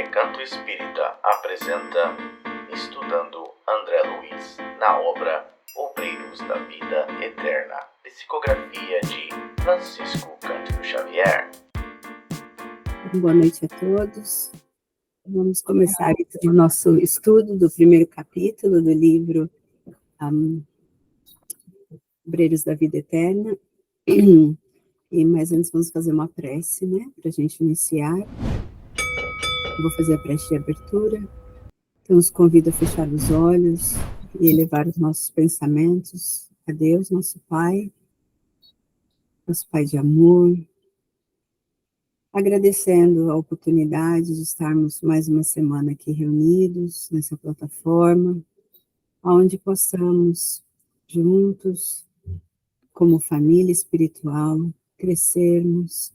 Recanto Espírita apresenta Estudando André Luiz, na obra Obreiros da Vida Eterna, psicografia de Francisco Cândido Xavier. Boa noite a todos. Vamos começar o nosso estudo do primeiro capítulo do livro Obreiros da Vida Eterna. Mas antes vamos fazer uma prece, para a gente iniciar. Vou fazer a prece de abertura. Então, os convido a fechar os olhos e elevar os nossos pensamentos a Deus, nosso Pai de amor, agradecendo a oportunidade de estarmos mais uma semana aqui reunidos nessa plataforma, onde possamos, juntos, como família espiritual, crescermos,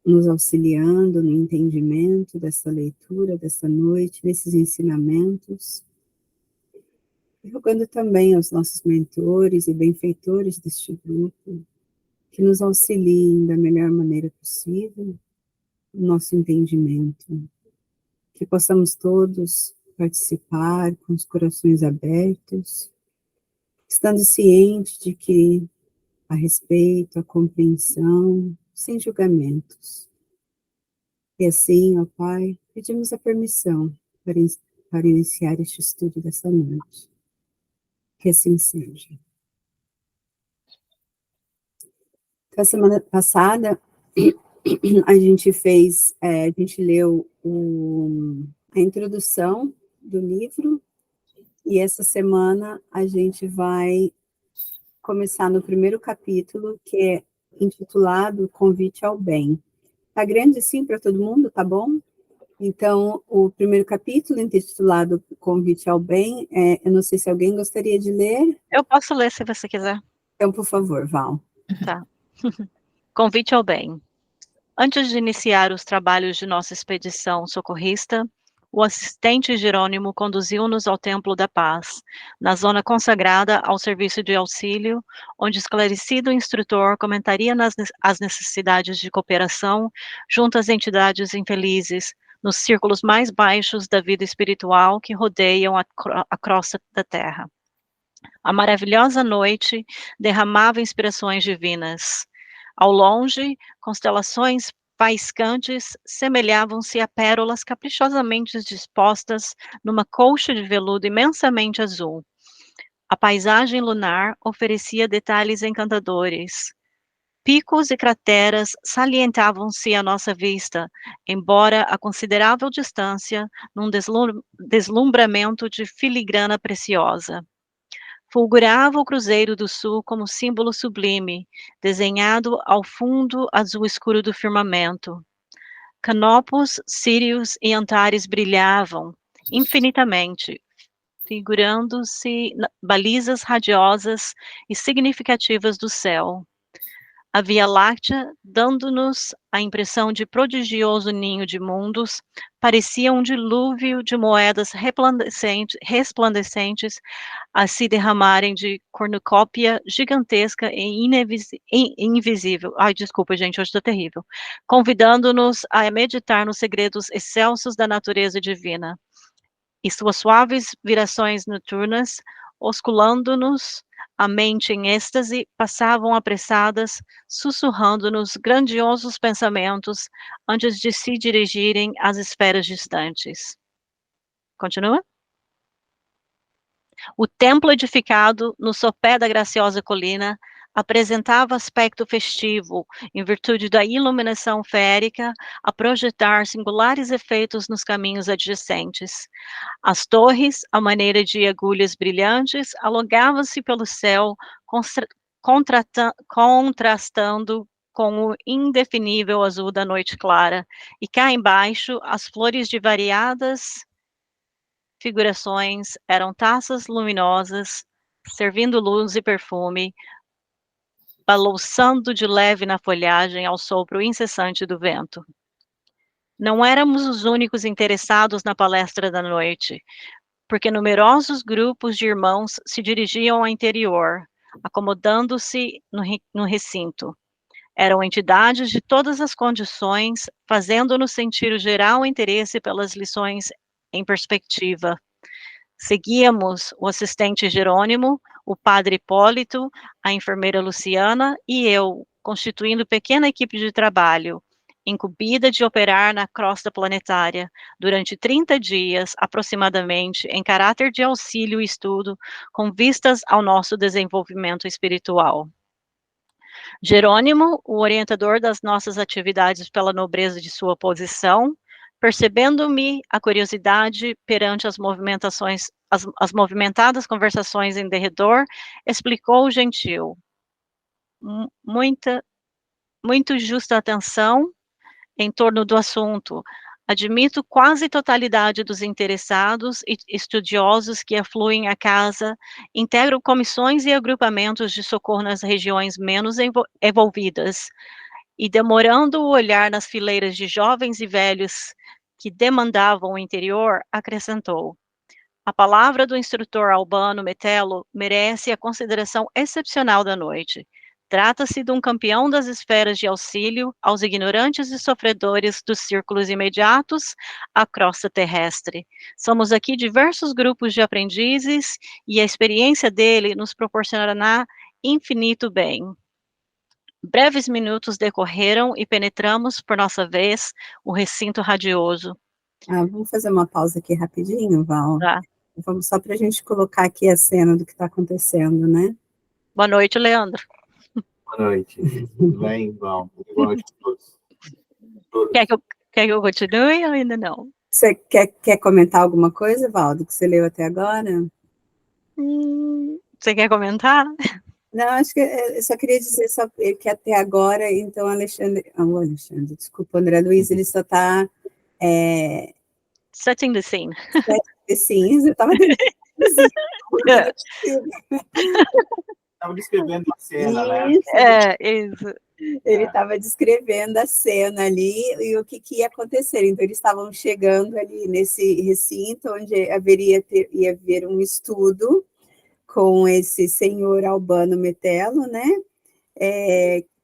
nos auxiliando no entendimento dessa leitura, dessa noite, desses ensinamentos, e rogando também aos nossos mentores e benfeitores deste grupo, que nos auxiliem da melhor maneira possível o nosso entendimento, que possamos todos participar com os corações abertos, estando cientes de que a respeito, a compreensão, sem julgamentos. E assim, ó Pai, pedimos a permissão para iniciar este estudo dessa noite. Que assim seja. Então, a semana passada, a gente leu a introdução do livro, e essa semana a gente vai começar no primeiro capítulo, que é intitulado Convite ao Bem. Tá grande assim para todo mundo, tá bom? Então, o primeiro capítulo, intitulado Convite ao Bem, eu não sei se alguém gostaria de ler. Eu posso ler se você quiser. Então, por favor, Val. Tá. Convite ao Bem. Antes de iniciar os trabalhos de nossa expedição socorrista, o assistente Jerônimo conduziu-nos ao Templo da Paz, na zona consagrada ao serviço de auxílio, onde esclarecido instrutor comentaria as necessidades de cooperação junto às entidades infelizes, nos círculos mais baixos da vida espiritual que rodeiam a crosta da Terra. A maravilhosa noite derramava inspirações divinas. Ao longe, constelações faiscantes semelhavam-se a pérolas caprichosamente dispostas numa colcha de veludo imensamente azul. A paisagem lunar oferecia detalhes encantadores. Picos e crateras salientavam-se à nossa vista, embora a considerável distância, num deslumbramento de filigrana preciosa. Fulgurava o Cruzeiro do Sul como símbolo sublime, desenhado ao fundo azul escuro do firmamento. Canopos, círios e antares brilhavam infinitamente, figurando-se balizas radiosas e significativas do céu. A Via Láctea, dando-nos a impressão de prodigioso ninho de mundos, parecia um dilúvio de moedas resplandecentes a se derramarem de cornucópia gigantesca e invisível. Ai, desculpa, gente, hoje estou terrível. Convidando-nos a meditar nos segredos excelsos da natureza divina. E suas suaves virações noturnas, osculando-nos a mente em êxtase, passavam apressadas, sussurrando-nos grandiosos pensamentos antes de se dirigirem às esferas distantes. Continua? O templo edificado no sopé da graciosa colina apresentava aspecto festivo, em virtude da iluminação férica, a projetar singulares efeitos nos caminhos adjacentes. As torres, à maneira de agulhas brilhantes, alongavam-se pelo céu, contrastando com o indefinível azul da noite clara, e cá embaixo, as flores de variadas figurações eram taças luminosas, servindo luz e perfume, balouçando de leve na folhagem ao sopro incessante do vento. Não éramos os únicos interessados na palestra da noite, porque numerosos grupos de irmãos se dirigiam ao interior, acomodando-se no recinto. Eram entidades de todas as condições, fazendo-nos sentir o geral interesse pelas lições em perspectiva. Seguíamos o assistente Jerônimo, o padre Hipólito, a enfermeira Luciana e eu, constituindo pequena equipe de trabalho, incumbida de operar na crosta planetária durante 30 dias, aproximadamente, em caráter de auxílio e estudo, com vistas ao nosso desenvolvimento espiritual. Jerônimo, o orientador das nossas atividades pela nobreza de sua posição, percebendo-me a curiosidade perante as movimentações, as movimentadas conversações em derredor, explicou gentil. Muito justa atenção em torno do assunto. Admito quase totalidade dos interessados e estudiosos que afluem à casa, integram comissões e agrupamentos de socorro nas regiões menos envolvidas, e demorando o olhar nas fileiras de jovens e velhos que demandavam o interior, acrescentou: a palavra do instrutor Albano Metelo merece a consideração excepcional da noite. Trata-se de um campeão das esferas de auxílio aos ignorantes e sofredores dos círculos imediatos à crosta terrestre. Somos aqui diversos grupos de aprendizes e a experiência dele nos proporcionará infinito bem. Breves minutos decorreram e penetramos, por nossa vez, o recinto radioso. Vamos fazer uma pausa aqui rapidinho, Val? Tá. Vamos só para a gente colocar aqui a cena do que está acontecendo, né? Boa noite, Leandro. Boa noite. Tudo bem, Val? Boa noite a todos. Quer que eu continue ou ainda não? Você quer comentar alguma coisa, Val, do que você leu até agora? Você quer comentar? Não, acho que eu só queria dizer que até agora, então, desculpa, o André Luiz, ele só está... Setting the scene. Sim, eu estava Estava descrevendo a cena, né? Isso. Ele estava descrevendo a cena ali e o que ia acontecer. Então, eles estavam chegando ali nesse recinto onde ia haver um estudo com esse senhor Albano Metelo, né?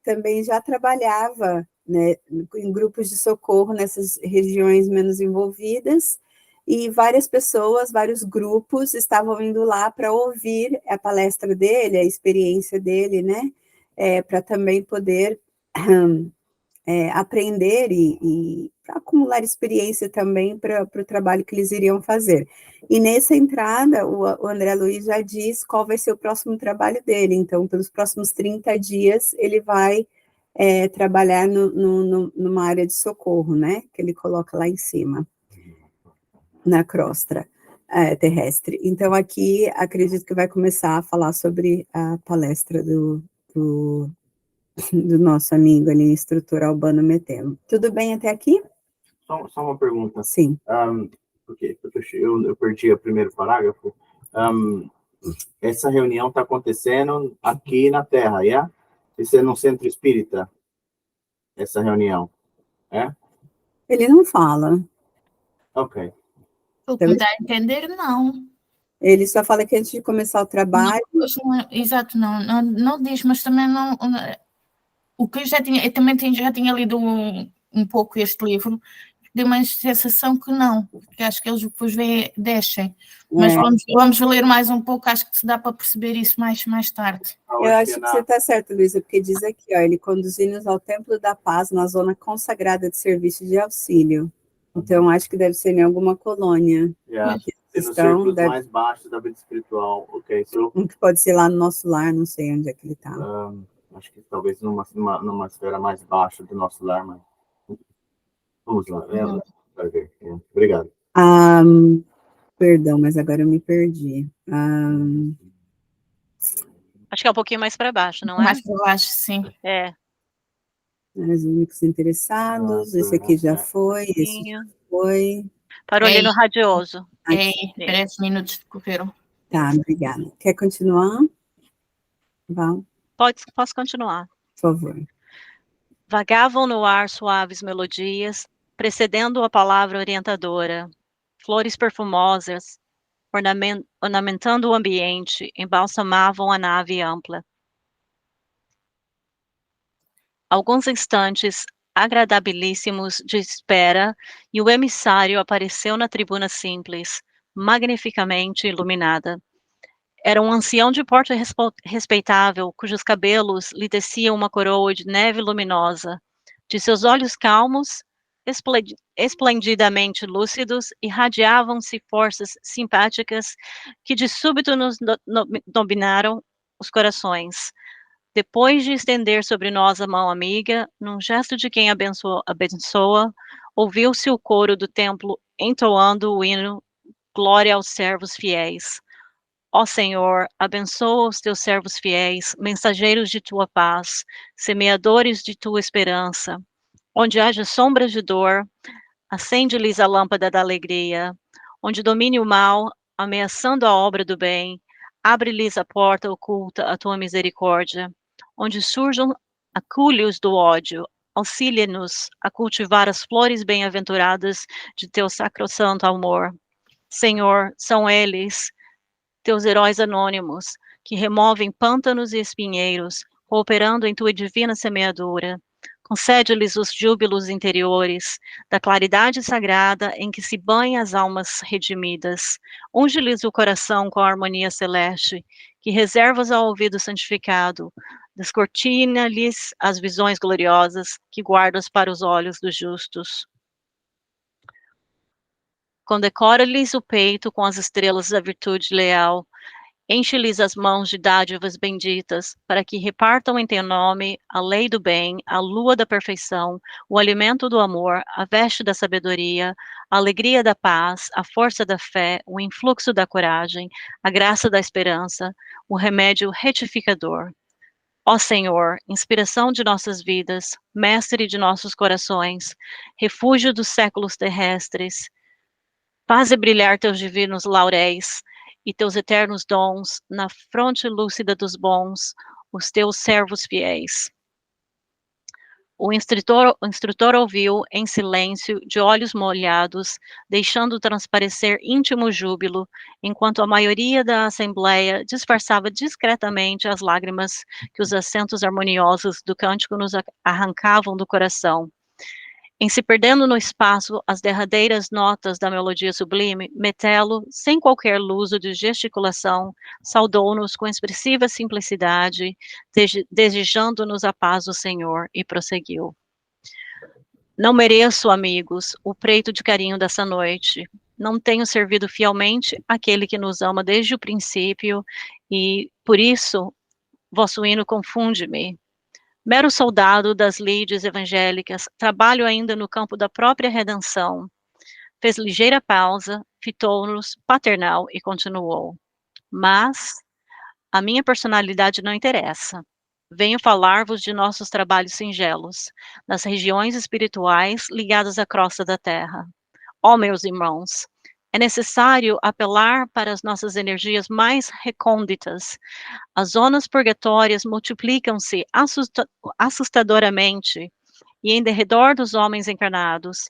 Também já trabalhava, né, em grupos de socorro nessas regiões menos envolvidas, e várias pessoas, vários grupos estavam indo lá para ouvir a palestra dele, a experiência dele, né? Para também poder aprender e acumular experiência também para o trabalho que eles iriam fazer. E nessa entrada, o André Luiz já diz qual vai ser o próximo trabalho dele. Então, pelos próximos 30 dias, ele vai trabalhar numa área de socorro, né? Que ele coloca lá em cima, na crosta terrestre. Então, aqui, acredito que vai começar a falar sobre a palestra do nosso amigo ali, instrutor Albano Metelo. Tudo bem até aqui? Só uma pergunta. Sim. Porque eu perdi o primeiro parágrafo. Essa reunião está acontecendo aqui na Terra, yeah? Isso é no Centro Espírita, essa reunião, é? Ele não fala. Ok. O que me dá a entender, não. Ele só fala que antes de começar o trabalho... Exato, não diz, mas também não... O que eu também já tinha lido um pouco este livro, deu uma sensação que não, porque acho que eles depois descem. Mas vamos ler mais um pouco, acho que se dá para perceber isso mais tarde. Eu acho que você está certo, Luísa, porque diz aqui, ó, ele conduziu-nos ao Templo da Paz, na zona consagrada de serviço de auxílio. Então, acho que deve ser em alguma colônia. Nos círculos mais baixos da vida espiritual. Ok. Que pode ser lá no nosso lar, não sei onde é que ele está. Acho que talvez numa esfera mais baixa do nosso lar, mas... Vamos lá. Vai ver. Obrigado. Perdão, mas agora eu me perdi. Acho que é um pouquinho mais para baixo, não é? Mais para baixo, sim. Os únicos interessados, esse aqui já foi, esse já foi. Parou ali no radioso. Breves minutos decorreram. Tá, obrigada. Quer continuar? Val? Posso continuar. Por favor. Vagavam no ar suaves melodias, precedendo a palavra orientadora. Flores perfumosas, ornamentando o ambiente, embalsamavam a nave ampla. Alguns instantes agradabilíssimos de espera, e o emissário apareceu na tribuna simples, magnificamente iluminada. Era um ancião de porte respeitável, cujos cabelos lhe desciam uma coroa de neve luminosa. De seus olhos calmos, esplendidamente lúcidos, irradiavam-se forças simpáticas que de súbito nos dominaram os corações. Depois de estender sobre nós a mão amiga, num gesto de quem abençoa, ouviu-se o coro do templo entoando o hino Glória aos servos fiéis. Ó Senhor, abençoa os teus servos fiéis, mensageiros de tua paz, semeadores de tua esperança. Onde haja sombras de dor, acende-lhes a lâmpada da alegria. Onde domine o mal, ameaçando a obra do bem, abre-lhes a porta oculta a tua misericórdia. Onde surjam acúlios do ódio, auxilia-nos a cultivar as flores bem-aventuradas de teu sacrossanto amor. Senhor, são eles, teus heróis anônimos, que removem pântanos e espinheiros, cooperando em tua divina semeadura. Concede-lhes os júbilos interiores, da claridade sagrada em que se banham as almas redimidas. Unge-lhes o coração com a harmonia celeste, que reservas ao ouvido santificado. Descortina-lhes as visões gloriosas, que guardas para os olhos dos justos. Condecora-lhes o peito com as estrelas da virtude leal. Enche-lhes as mãos de dádivas benditas, para que repartam em teu nome a lei do bem, a lua da perfeição, o alimento do amor, a veste da sabedoria, a alegria da paz, a força da fé, o influxo da coragem, a graça da esperança, o remédio retificador. Ó Senhor, inspiração de nossas vidas, mestre de nossos corações, refúgio dos séculos terrestres, faze brilhar teus divinos lauréis e teus eternos dons na fronte lúcida dos bons, os teus servos fiéis. O instrutor ouviu em silêncio, de olhos molhados, deixando transparecer íntimo júbilo, enquanto a maioria da assembleia disfarçava discretamente as lágrimas que os acentos harmoniosos do cântico nos arrancavam do coração. Em se perdendo no espaço as derradeiras notas da melodia sublime, Metelo, sem qualquer luso de gesticulação, saudou-nos com expressiva simplicidade, desejando-nos a paz do Senhor, e prosseguiu. Não mereço, amigos, o preito de carinho dessa noite. Não tenho servido fielmente aquele que nos ama desde o princípio, e, por isso, vosso hino confunde-me. Mero soldado das lides evangélicas, trabalho ainda no campo da própria redenção. Fez ligeira pausa, fitou-nos paternal e continuou. Mas a minha personalidade não interessa. Venho falar-vos de nossos trabalhos singelos, nas regiões espirituais ligadas à crosta da terra. Ó, meus irmãos, é necessário apelar para as nossas energias mais recônditas. As zonas purgatórias multiplicam-se assustadoramente e em derredor dos homens encarnados.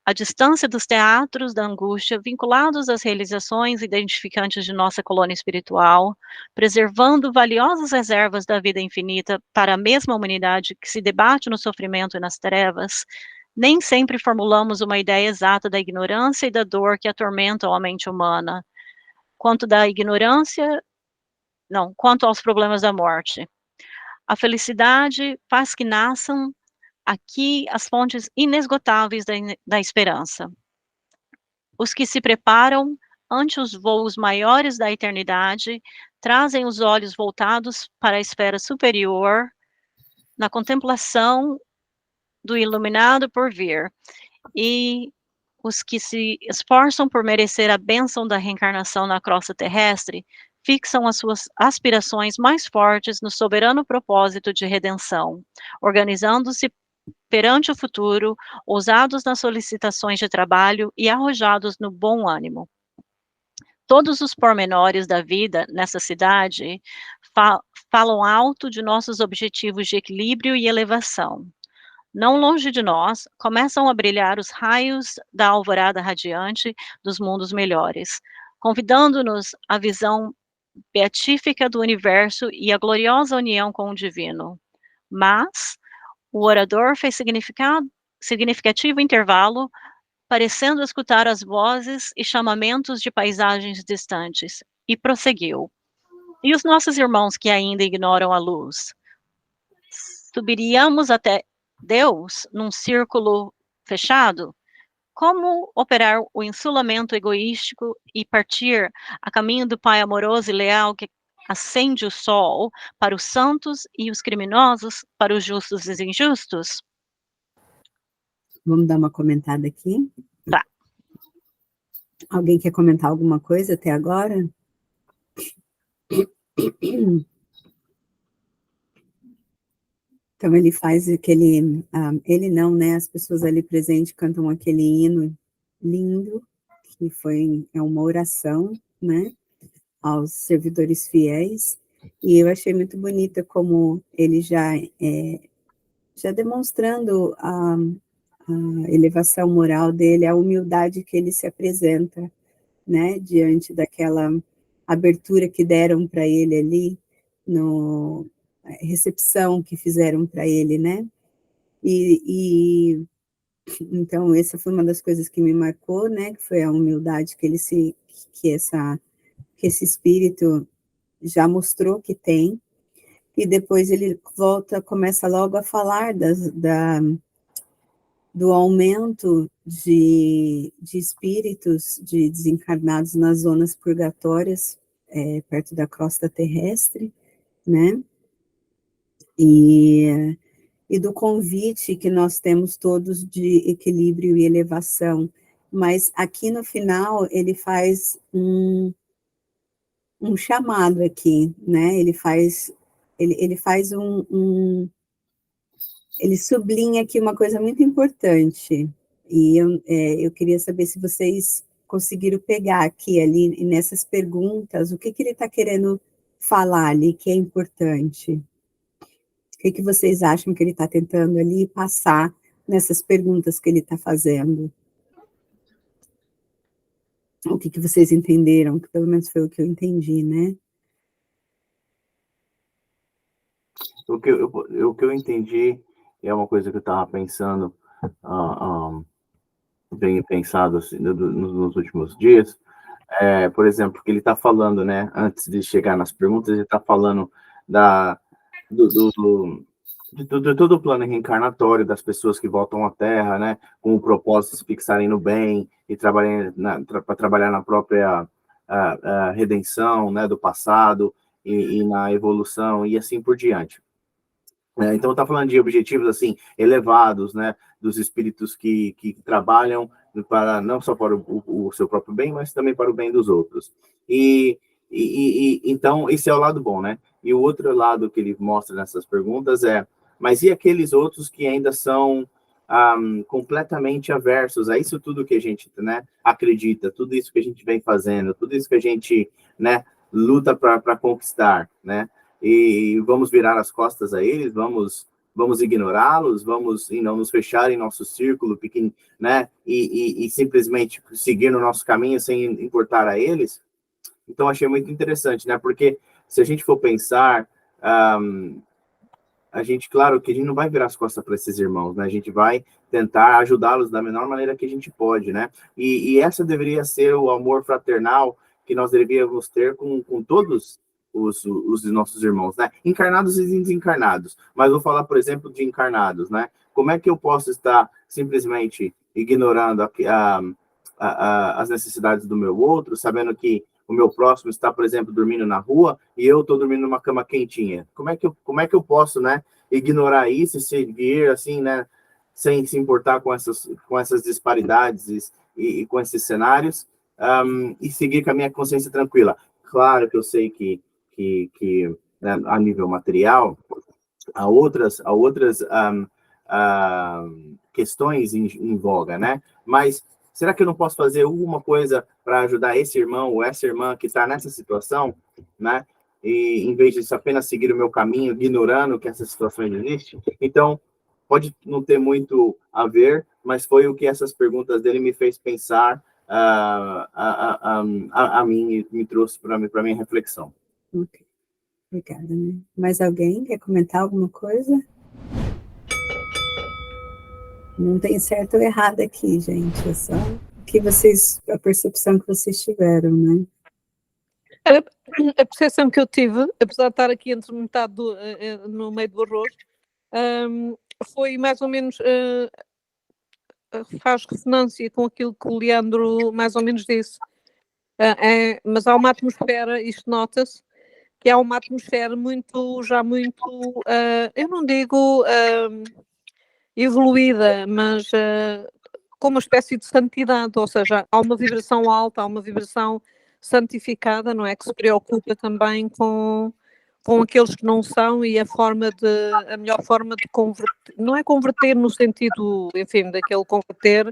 A distância dos teatros da angústia, vinculados às realizações identificantes de nossa colônia espiritual, preservando valiosas reservas da vida infinita para a mesma humanidade que se debate no sofrimento e nas trevas, nem sempre formulamos uma ideia exata da ignorância e da dor que atormentam a mente humana. Quanto aos problemas da morte. A felicidade faz que nasçam aqui as fontes inesgotáveis da esperança. Os que se preparam ante os voos maiores da eternidade trazem os olhos voltados para a esfera superior, na contemplação do iluminado por vir, e os que se esforçam por merecer a bênção da reencarnação na crosta terrestre fixam as suas aspirações mais fortes no soberano propósito de redenção, organizando-se perante o futuro, ousados nas solicitações de trabalho e arrojados no bom ânimo. Todos os pormenores da vida nessa cidade falam alto de nossos objetivos de equilíbrio e elevação. Não longe de nós, começam a brilhar os raios da alvorada radiante dos mundos melhores, convidando-nos à visão beatífica do universo e à gloriosa união com o divino. Mas O orador fez significativo intervalo, parecendo escutar as vozes e chamamentos de paisagens distantes, e prosseguiu. E os nossos irmãos que ainda ignoram a luz? Subiríamos até Deus num círculo fechado? Como operar o insulamento egoístico e partir a caminho do Pai amoroso e leal que acende o sol para os santos e os criminosos, para os justos e injustos? Vamos dar uma comentada aqui? Tá. Alguém quer comentar alguma coisa até agora? Então ele faz aquele, ele não, né, as pessoas ali presentes cantam aquele hino lindo, que é uma oração, né, aos servidores fiéis, e eu achei muito bonita como ele já demonstrando a elevação moral dele, a humildade que ele se apresenta, né, diante daquela abertura que deram para ele ali, recepção que fizeram para ele, né, e então essa foi uma das coisas que me marcou, né, que foi a humildade que esse espírito já mostrou que tem, e depois ele começa logo a falar do aumento de espíritos de desencarnados nas zonas purgatórias, perto da crosta terrestre, né, e do convite que nós temos todos de equilíbrio e elevação, mas aqui no final ele faz um chamado aqui, né, ele faz ele sublinha aqui uma coisa muito importante, e eu queria saber se vocês conseguiram pegar aqui, ali, nessas perguntas, o que ele está querendo falar ali, que é importante. O que vocês acham que ele está tentando ali passar nessas perguntas que ele está fazendo? O que vocês entenderam? Que pelo menos foi o que eu entendi, né? O que eu entendi, é uma coisa que eu estava pensando, bem pensado assim, nos últimos dias, por exemplo, que ele está falando, né, antes de chegar nas perguntas, ele está falando de todo o plano reencarnatório das pessoas que voltam à Terra, né, com o propósito de se fixarem no bem e para trabalhar na própria a redenção, né, do passado e na evolução e assim por diante. Então, está falando de objetivos assim elevados, né, dos espíritos que trabalham para não só para o seu próprio bem, mas também para o bem dos outros. Então, esse é o lado bom, né? E o outro lado que ele mostra nessas perguntas mas e aqueles outros que ainda são completamente aversos a isso tudo que a gente, né, acredita, tudo isso que a gente vem fazendo, tudo isso que a gente, né, luta para conquistar, né? E vamos virar as costas a eles, vamos ignorá-los, vamos não nos fechar em nosso círculo pequeno, né? E simplesmente seguir no nosso caminho sem importar a eles. Então, achei muito interessante, né? Porque se a gente for pensar, a gente, claro, que a gente não vai virar as costas para esses irmãos, né? A gente vai tentar ajudá-los da menor maneira que a gente pode, né? E essa deveria ser o amor fraternal que nós deveríamos ter com todos os nossos irmãos, né? Encarnados e desencarnados. Mas vou falar, por exemplo, de encarnados, né? Como é que eu posso estar simplesmente ignorando as necessidades do meu outro, sabendo que o meu próximo está, por exemplo, dormindo na rua e eu estou dormindo numa cama quentinha? Como é que eu posso, né, ignorar isso e seguir assim, né, sem se importar com essas disparidades e com esses cenários, e seguir com a minha consciência tranquila? Claro que eu sei que né, a nível material, há outras questões em voga, né? Mas será que eu não posso fazer alguma coisa para ajudar esse irmão ou essa irmã que está nessa situação, né? E em vez de apenas seguir o meu caminho, ignorando que essa situação existe? Então, pode não ter muito a ver, mas foi o que essas perguntas dele me fez pensar a mim e me trouxe para minha reflexão. Ok, obrigada, né? Mais alguém quer comentar alguma coisa? Não tem certo ou errado aqui, gente. É só que vocês, a percepção que vocês tiveram, né? A percepção que eu tive, apesar de estar aqui entre metade no meio do arroz, foi mais ou menos, faz ressonância com aquilo que o Leandro mais ou menos disse. Mas há uma atmosfera, isto nota-se, que há uma atmosfera já muito, eu não digo evoluída, mas com uma espécie de santidade, ou seja, há uma vibração alta, há uma vibração santificada, não é? Que se preocupa também com aqueles que não são e a melhor forma de converter, não é converter no sentido, enfim, daquele converter,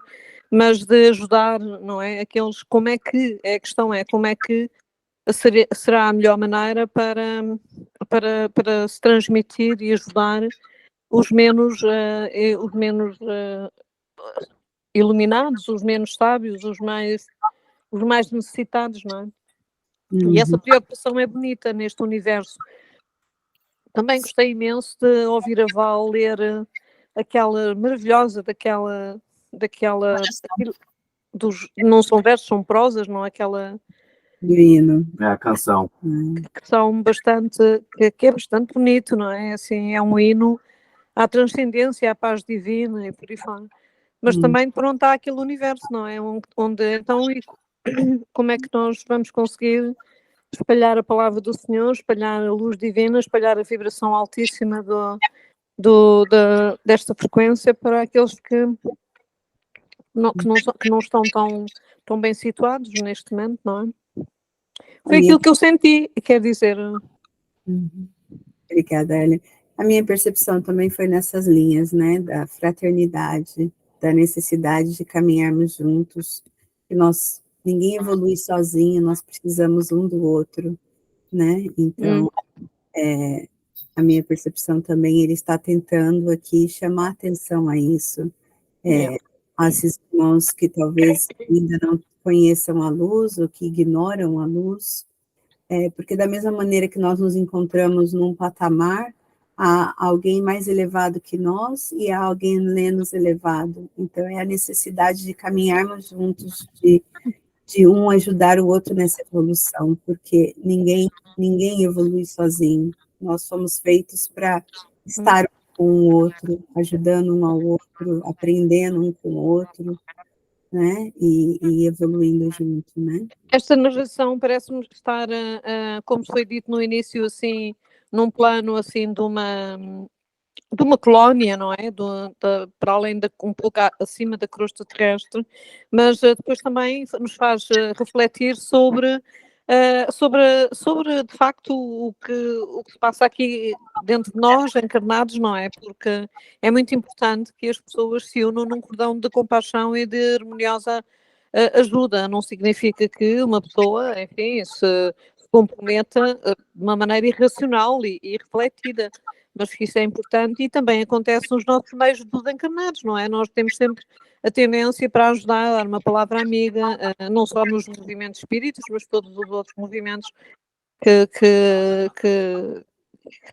mas de ajudar, não é? Aqueles, como é que, a questão é, como é que será a melhor maneira para se transmitir e ajudar os menos iluminados, os menos sábios, os mais necessitados, não é? E essa preocupação é bonita neste universo. Também gostei imenso de ouvir a Val ler aquela maravilhosa, não são versos, são prosas, não é? Aquela Do hino. É a canção. que são bastante, que é bastante bonito, não é? Assim, é um hino à transcendência, à paz divina e por aí fora. Mas também, pronto, há aquele universo, não é? Onde então, como é que nós vamos conseguir espalhar a palavra do Senhor, espalhar a luz divina, espalhar a vibração altíssima desta frequência para aqueles que não estão tão bem situados neste momento, não é? Foi aquilo que eu senti, quer dizer. Obrigada, Elia. A minha percepção também foi nessas linhas, né, da fraternidade, da necessidade de caminharmos juntos, que ninguém evolui sozinho, nós precisamos um do outro, né, então, a minha percepção também, ele está tentando aqui chamar atenção a isso, a esses irmãos que talvez ainda não conheçam a luz, ou que ignoram a luz, porque da mesma maneira que nós nos encontramos num patamar, há alguém mais elevado que nós e há alguém menos elevado. Então, é a necessidade de caminharmos juntos, de um ajudar o outro nessa evolução, porque ninguém evolui sozinho. Nós somos feitos para estar um com o outro, ajudando um ao outro, aprendendo um com o outro, né, e evoluindo junto, né. Esta narração parece-me estar, como foi dito no início, assim, num plano, assim, de uma colónia, não é? Para além um pouco acima da crosta terrestre, mas depois também nos faz refletir sobre, de facto, o que se passa aqui dentro de nós, encarnados, não é? Porque é muito importante que as pessoas se unam num cordão de compaixão e de harmoniosa ajuda. Não significa que uma pessoa, enfim, se comprometa de uma maneira irracional e refletida, mas que isso é importante e também acontece nos nossos meios dos encarnados, não é? Nós temos sempre a tendência para ajudar, a dar uma palavra amiga, não só nos movimentos espíritas, mas todos os outros movimentos que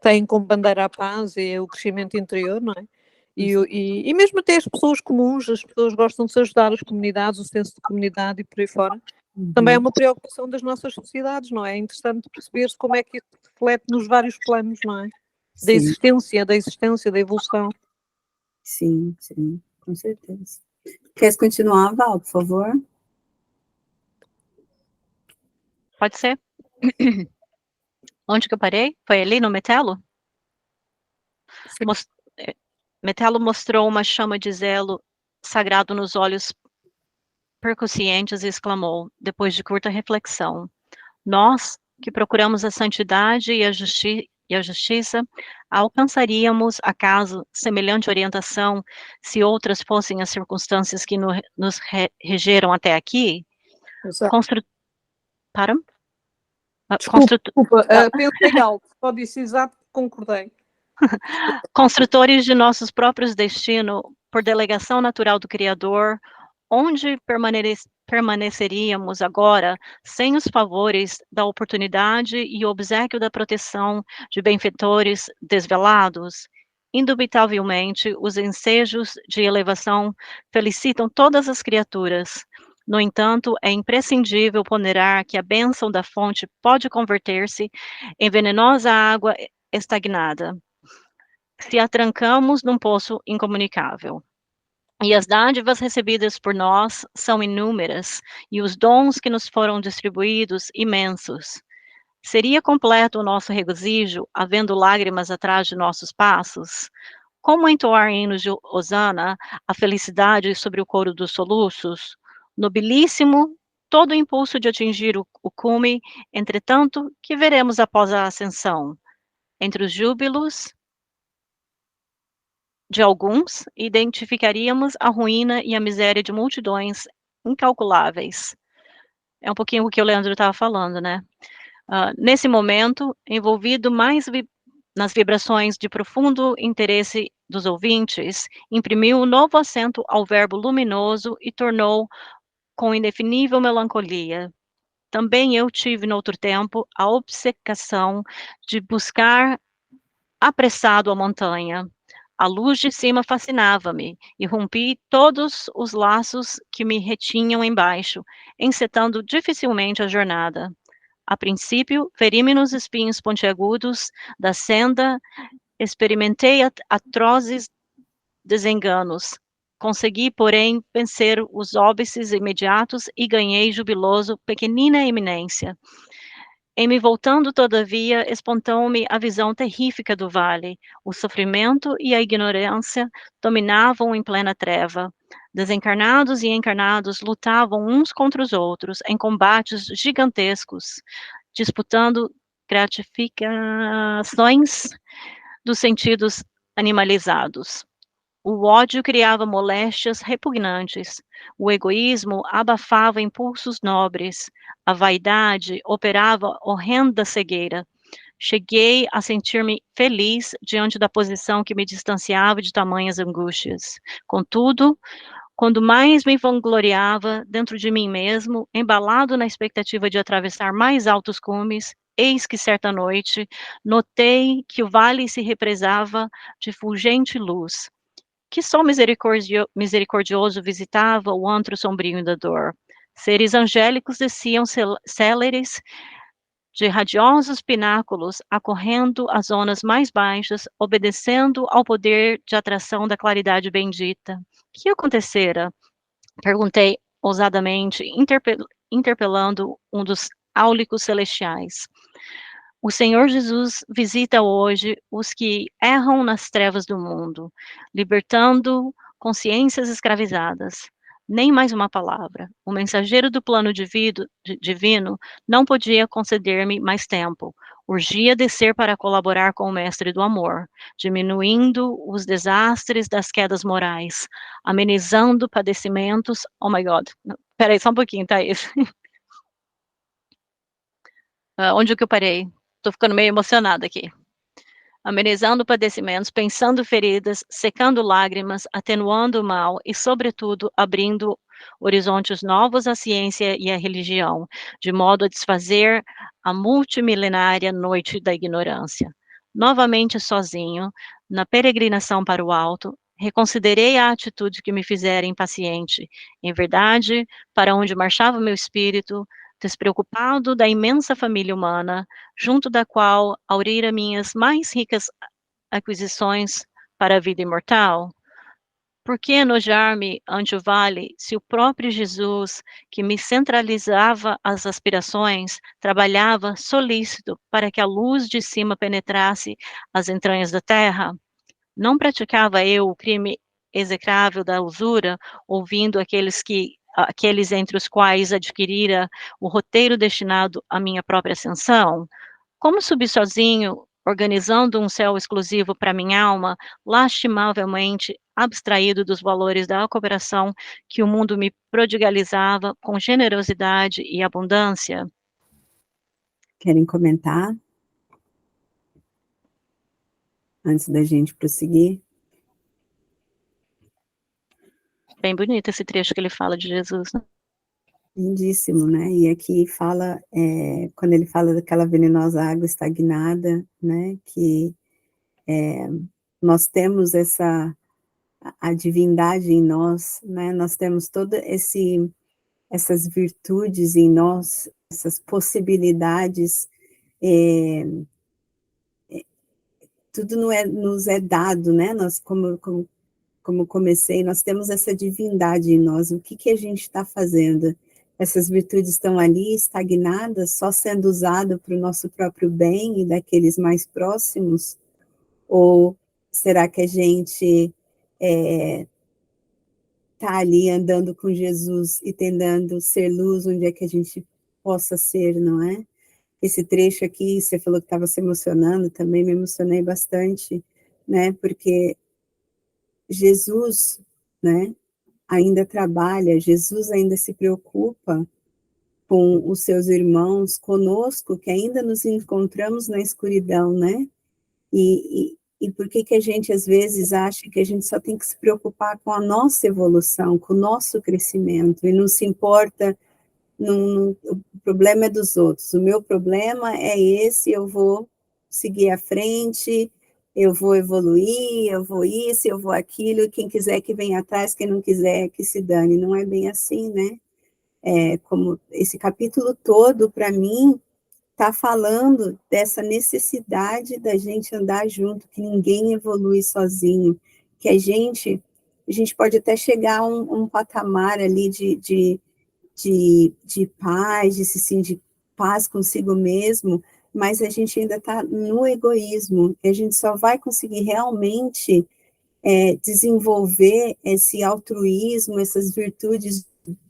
têm como bandeira a paz e o crescimento interior, não é? E mesmo até as pessoas comuns, as pessoas gostam de se ajudar, as comunidades, o senso de comunidade e por aí fora. Também é uma preocupação das nossas sociedades, não é? É interessante perceber-se como é que isso reflete nos vários planos, não é? Da existência, da evolução. Sim, com certeza. Queres continuar, Val, por favor? Pode ser. Onde que eu parei? Foi ali no Metelo? Metelo mostrou uma chama de zelo sagrado nos olhos percussientes e exclamou, depois de curta reflexão: nós, que procuramos a santidade e a justiça, alcançaríamos, acaso, semelhante orientação se outras fossem as circunstâncias que nos regeram até aqui? Desculpa, pensei alto, só disse exato, concordei. Construtores de nossos próprios destinos, por delegação natural do Criador, onde permaneceríamos agora sem os favores da oportunidade e obséquio da proteção de benfeitores desvelados? indubitavelmente, os ensejos de elevação felicitam todas as criaturas. No entanto, é imprescindível ponderar que a bênção da fonte pode converter-se em venenosa água estagnada, se a trancamos num poço incomunicável. E as dádivas recebidas por nós são inúmeras, e os dons que nos foram distribuídos imensos. Seria completo o nosso regozijo, havendo lágrimas atrás de nossos passos? Como entoar hinos de hosana, a felicidade sobre o coro dos soluços? Nobilíssimo, todo o impulso de atingir o cume, entretanto, que veremos após a ascensão? Entre os júbilos de alguns, identificaríamos a ruína e a miséria de multidões incalculáveis. É um pouquinho o que o Leandro estava falando, né? Nesse momento, envolvido mais nas vibrações de profundo interesse dos ouvintes, imprimiu um novo acento ao verbo luminoso e tornou com indefinível melancolia. Também eu tive, noutro tempo, a obcecação de buscar apressado a montanha. A luz de cima fascinava-me, e rompi todos os laços que me retinham embaixo, encetando dificilmente a jornada. A princípio, feri-me nos espinhos pontiagudos da senda, experimentei atrozes desenganos. Consegui, porém, vencer os óbices imediatos e ganhei jubiloso pequenina eminência. Em me voltando, todavia, espantou-me a visão terrífica do vale. O sofrimento e a ignorância dominavam em plena treva. Desencarnados e encarnados lutavam uns contra os outros em combates gigantescos, disputando gratificações dos sentidos animalizados. O ódio criava moléstias repugnantes, o egoísmo abafava impulsos nobres, a vaidade operava horrenda cegueira. Cheguei a sentir-me feliz diante da posição que me distanciava de tamanhas angústias. Contudo, quando mais me vangloriava dentro de mim mesmo, embalado na expectativa de atravessar mais altos cumes, eis que certa noite notei que o vale se represava de fulgente luz. Que sol misericordioso visitava o antro sombrio da dor. Seres angélicos desciam céleres de radiosos pináculos, acorrendo as zonas mais baixas, obedecendo ao poder de atração da claridade bendita. Que acontecera? Perguntei ousadamente, interpelando um dos áulicos celestiais. O Senhor Jesus visita hoje os que erram nas trevas do mundo, libertando consciências escravizadas. Nem mais uma palavra. O mensageiro do plano divino não podia conceder-me mais tempo. Urgia descer para colaborar com o mestre do amor, diminuindo os desastres das quedas morais, amenizando padecimentos. Oh my God. Peraí, só um pouquinho, Thaís. Onde que eu parei? Estou ficando meio emocionada aqui. Amenizando padecimentos, pensando feridas, secando lágrimas, atenuando o mal e, sobretudo, abrindo horizontes novos à ciência e à religião, de modo a desfazer a multimilenária noite da ignorância. Novamente sozinho, na peregrinação para o alto, reconsiderei a atitude que me fizera impaciente. Em verdade, para onde marchava meu espírito, despreocupado da imensa família humana, junto da qual aurira minhas mais ricas aquisições para a vida imortal? Por que enojar-me ante o vale, se o próprio Jesus, que me centralizava as aspirações, trabalhava solícito para que a luz de cima penetrasse as entranhas da terra? Não praticava eu o crime execrável da usura, ouvindo aqueles entre os quais adquirira o roteiro destinado à minha própria ascensão? Como subi sozinho, organizando um céu exclusivo para minha alma, lastimavelmente abstraído dos valores da cooperação que o mundo me prodigalizava com generosidade e abundância? Querem comentar? Antes da gente prosseguir? Bem bonito esse trecho que ele fala de Jesus, né? Lindíssimo, né? E aqui fala, quando ele fala daquela venenosa água estagnada, né? Que nós temos a divindade em nós, né? Nós temos toda essas virtudes em nós, essas possibilidades, tudo nos é dado, né? Nós, como comecei, nós temos essa divindade em nós. O que a gente está fazendo? Essas virtudes estão ali, estagnadas, só sendo usado para o nosso próprio bem e daqueles mais próximos? Ou será que a gente está ali andando com Jesus e tentando ser luz onde é que a gente possa ser, não é? Esse trecho aqui, você falou que estava se emocionando, também me emocionei bastante, né? Porque Jesus, né, ainda trabalha, Jesus ainda se preocupa com os seus irmãos, conosco, que ainda nos encontramos na escuridão, né? E por que a gente, às vezes, acha que a gente só tem que se preocupar com a nossa evolução, com o nosso crescimento, e não se importa, o problema é dos outros, o meu problema é esse, eu vou seguir à frente, eu vou evoluir, eu vou isso, eu vou aquilo, quem quiser que venha atrás, quem não quiser que se dane. Não é bem assim, né? Como esse capítulo todo, para mim, está falando dessa necessidade da gente andar junto, que ninguém evolui sozinho, que a gente pode até chegar a um patamar ali de paz, de se sentir paz consigo mesmo, mas a gente ainda está no egoísmo, e a gente só vai conseguir realmente desenvolver esse altruísmo, essas virtudes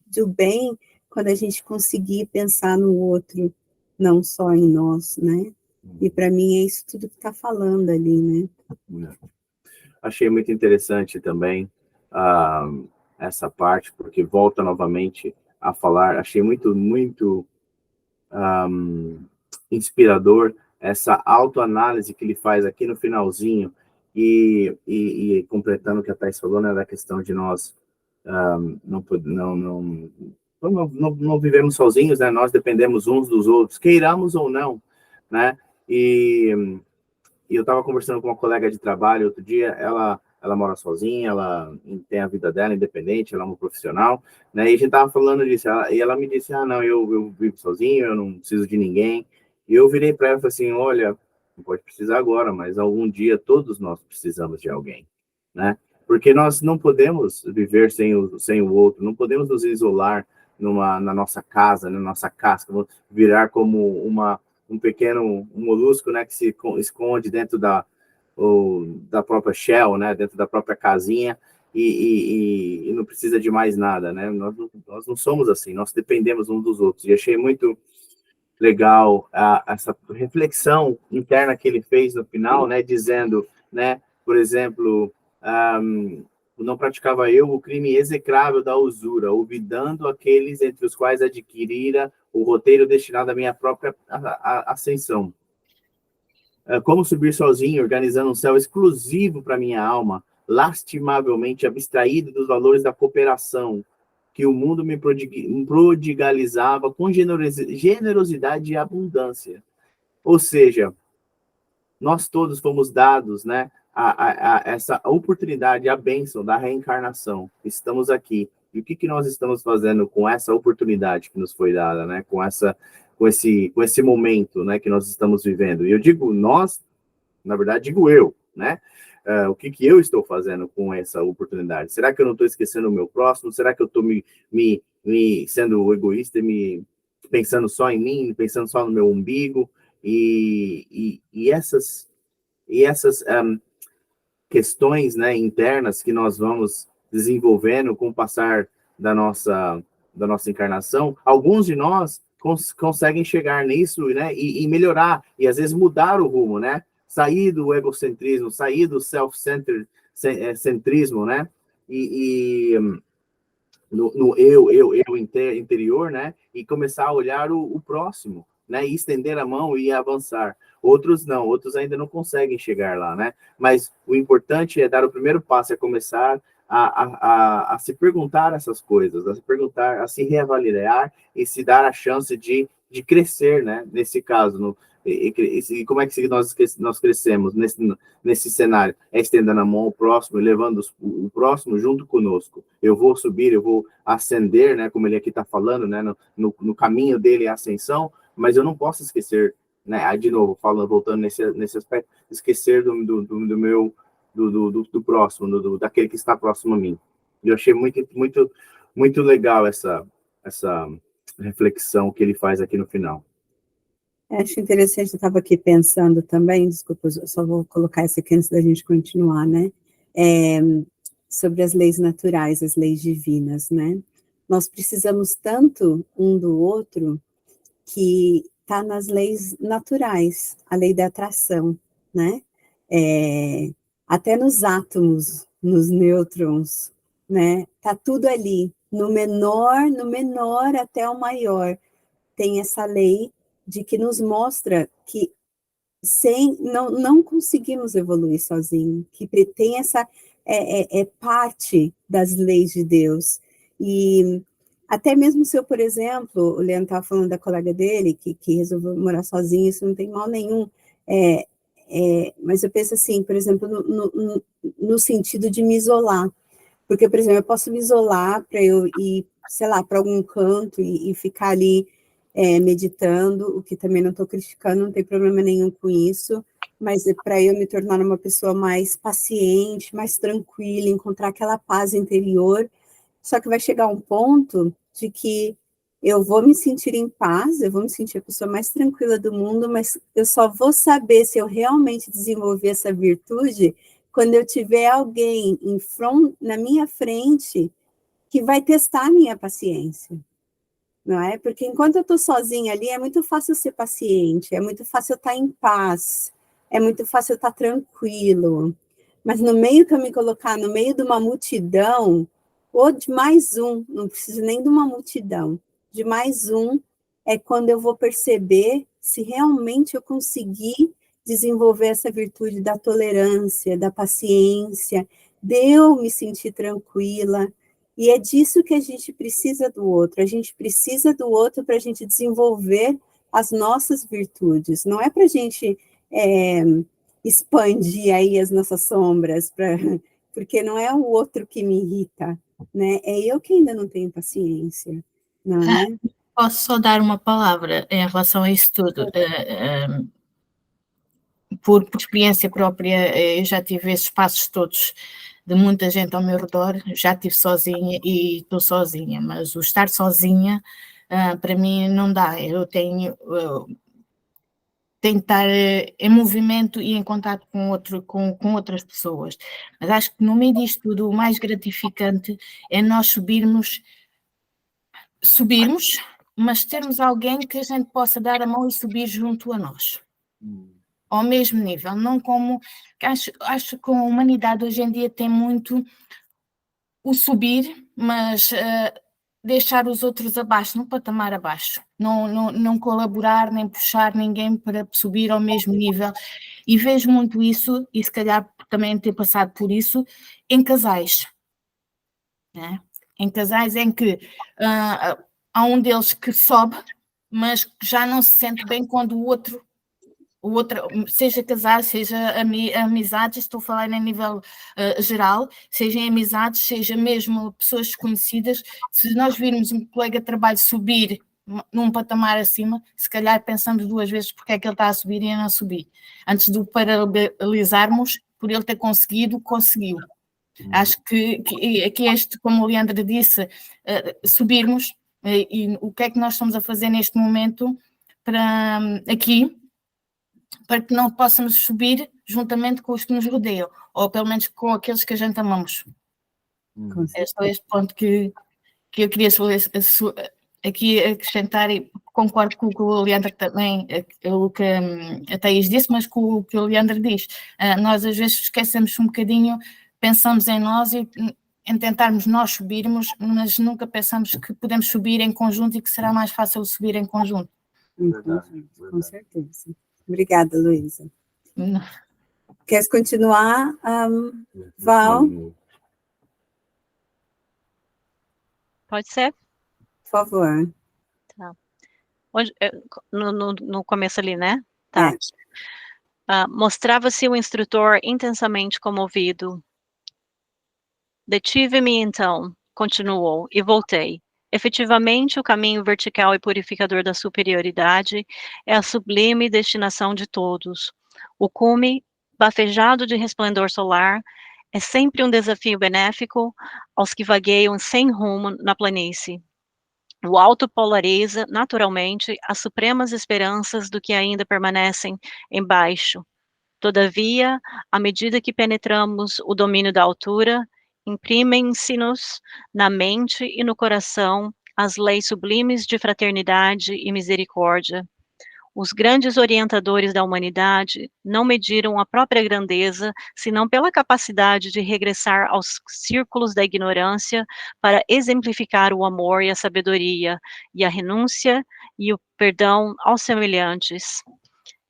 do bem, quando a gente conseguir pensar no outro, não só em nós, né? E para mim é isso tudo que está falando ali, né? Achei muito interessante também essa parte, porque volta novamente a falar, achei muito inspirador essa autoanálise que ele faz aqui no finalzinho, e completando o que a Thais falou, né, da questão de nós não vivemos sozinhos, né, nós dependemos uns dos outros, queiramos ou não, né, e eu estava conversando com uma colega de trabalho outro dia, ela mora sozinha, ela tem a vida dela independente, ela é uma profissional, né? E a gente estava falando disso, e ela me disse, não, eu vivo sozinho, eu não preciso de ninguém. E eu virei para ela e falei assim, olha, não pode precisar agora, mas algum dia todos nós precisamos de alguém, né? Porque nós não podemos viver sem o outro, não podemos nos isolar na nossa casa, na nossa casca, virar como um pequeno molusco, né, que se esconde dentro da própria shell, né, dentro da própria casinha, e não precisa de mais nada, né? Nós não somos assim, nós dependemos uns dos outros. E achei muito legal essa reflexão interna que ele fez no final, né, dizendo, né, por exemplo, não praticava eu o crime execrável da usura, olvidando aqueles entre os quais adquirira o roteiro destinado à minha própria ascensão. Como subir sozinho, organizando um céu exclusivo para minha alma, lastimavelmente abstraído dos valores da cooperação, que o mundo me prodigalizava com generosidade e abundância. Ou seja, nós todos fomos dados, né, a essa oportunidade, a bênção da reencarnação. Estamos aqui. E o que nós estamos fazendo com essa oportunidade que nos foi dada, né, com esse momento, né, que nós estamos vivendo? E eu digo nós, na verdade, digo eu, né? O que eu estou fazendo com essa oportunidade? Será que eu não estou esquecendo o meu próximo? Será que eu estou me sendo egoísta e me pensando só em mim, pensando só no meu umbigo? E essas questões, né, internas que nós vamos desenvolvendo com o passar da nossa encarnação, alguns de nós conseguem chegar nisso, né, e melhorar, e às vezes mudar o rumo, né, sair do egocentrismo, sair do self-centrismo, né, no eu interior, né, e começar a olhar o próximo, né, e estender a mão e avançar. Outros não, outros ainda não conseguem chegar lá, né, mas o importante é dar o primeiro passo, é começar a se perguntar essas coisas, a se reavaliar e se dar a chance de crescer, né, nesse caso, E como é que nós crescemos nesse cenário? É estendendo a mão ao próximo e levando o próximo junto conosco. Eu vou subir, eu vou ascender, né, como ele aqui está falando, né, no caminho dele é a ascensão, mas eu não posso esquecer, né, de novo, voltando nesse aspecto, esquecer do próximo, daquele que está próximo a mim. Eu achei muito legal essa reflexão que ele faz aqui no final. Acho interessante, eu estava aqui pensando também, desculpa, eu só vou colocar isso aqui antes da gente continuar, né? Sobre as leis naturais, as leis divinas, né? Nós precisamos tanto um do outro que está nas leis naturais, a lei da atração, né? Até nos átomos, nos nêutrons, né? Tá tudo ali, no menor até o maior, tem essa lei de que nos mostra que não conseguimos evoluir sozinho, que tem essa parte das leis de Deus. E até mesmo se eu, por exemplo, o Leandro estava falando da colega dele, que resolveu morar sozinho, isso não tem mal nenhum, mas eu penso assim, por exemplo, no sentido de me isolar, porque, por exemplo, eu posso me isolar para eu ir, sei lá, para algum canto e ficar ali meditando, o que também não estou criticando, não tem problema nenhum com isso, mas é para eu me tornar uma pessoa mais paciente, mais tranquila, encontrar aquela paz interior. Só que vai chegar um ponto de que eu vou me sentir em paz, eu vou me sentir a pessoa mais tranquila do mundo, mas eu só vou saber se eu realmente desenvolver essa virtude quando eu tiver alguém na minha frente que vai testar a minha paciência. Não é? Porque enquanto eu estou sozinha ali, é muito fácil ser paciente, é muito fácil eu estar em paz, é muito fácil eu estar tranquilo. Mas no meio que eu me colocar, no meio de uma multidão, ou de mais um, não preciso nem de uma multidão, de mais um, é quando eu vou perceber se realmente eu conseguir desenvolver essa virtude da tolerância, da paciência, de eu me sentir tranquila. E é disso que a gente precisa do outro. A gente precisa do outro para a gente desenvolver as nossas virtudes. Não é para a gente expandir aí as nossas sombras, porque não é o outro que me irrita, né? É eu que ainda não tenho paciência, não é? Posso só dar uma palavra em relação a isso tudo? Por experiência própria, eu já tive esses passos todos de muita gente ao meu redor, já estive sozinha e estou sozinha, mas o estar sozinha, para mim, não dá. Eu tenho que estar em movimento e em contato com outras pessoas. Mas acho que no meio disto tudo, o mais gratificante é nós subirmos, mas termos alguém que a gente possa dar a mão e subir junto a nós. Ao mesmo nível, não como... Acho que a humanidade hoje em dia tem muito o subir, mas deixar os outros abaixo, no patamar abaixo. Não colaborar, nem puxar ninguém para subir ao mesmo nível. E vejo muito isso, e se calhar também ter passado por isso, em casais. Né? Em casais em que há um deles que sobe, mas já não se sente bem quando o outro, seja casar, seja amizades, estou a falar em nível geral, seja em amizades, seja mesmo pessoas desconhecidas, se nós virmos um colega de trabalho subir num patamar acima, se calhar pensamos duas vezes porque é que ele está a subir e a não subir, antes de o paralisarmos por ele ter conseguido. Acho que este, como o Leandro disse, subirmos, e o que é que nós estamos a fazer neste momento para que não possamos subir juntamente com os que nos rodeiam, ou pelo menos com aqueles que a gente amamos. É só este ponto que eu queria aqui acrescentar, e concordo com o que o Leandro também, o que a Thaís disse, mas com o que o Leandro diz. Nós às vezes esquecemos um bocadinho, pensamos em nós e em tentarmos nós subirmos, mas nunca pensamos que podemos subir em conjunto e que será mais fácil subir em conjunto. Com certeza. Obrigada, Luísa. Queres continuar, Val? Pode ser? Por favor. Tá. No começo ali, né? Tá. Mostrava-se o instrutor intensamente comovido. Detive-me então, continuou, e voltei. Efetivamente, o caminho vertical e purificador da superioridade é a sublime destinação de todos. O cume, bafejado de resplendor solar, é sempre um desafio benéfico aos que vagueiam sem rumo na planície. O alto polariza, naturalmente, as supremas esperanças do que ainda permanecem embaixo. Todavia, à medida que penetramos o domínio da altura, imprimem-se-nos na mente e no coração as leis sublimes de fraternidade e misericórdia. Os grandes orientadores da humanidade não mediram a própria grandeza, senão pela capacidade de regressar aos círculos da ignorância para exemplificar o amor e a sabedoria, e a renúncia e o perdão aos semelhantes.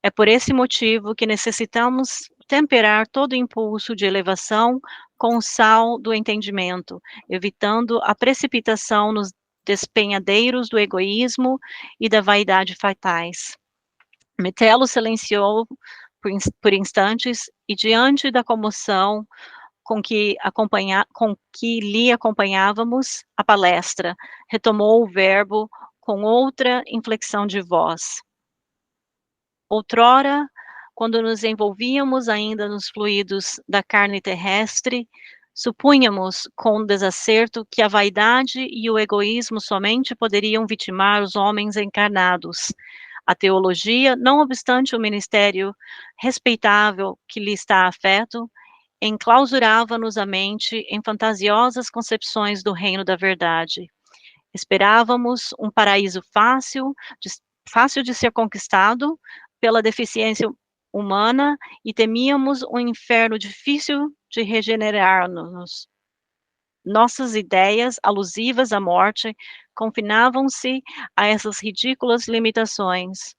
É por esse motivo que necessitamos temperar todo impulso de elevação com o sal do entendimento, evitando a precipitação nos despenhadeiros do egoísmo e da vaidade fatais. Metelo silenciou por instantes e, diante da comoção com que lhe acompanhávamos a palestra, retomou o verbo com outra inflexão de voz. Outrora, quando nos envolvíamos ainda nos fluidos da carne terrestre, supunhamos com desacerto que a vaidade e o egoísmo somente poderiam vitimar os homens encarnados. A teologia, não obstante o ministério respeitável que lhe está afeto, enclausurava-nos a mente em fantasiosas concepções do reino da verdade. Esperávamos um paraíso fácil de ser conquistado pela deficiência humana e temíamos um inferno difícil de regenerar-nos. Nossas ideias alusivas à morte confinavam-se a essas ridículas limitações.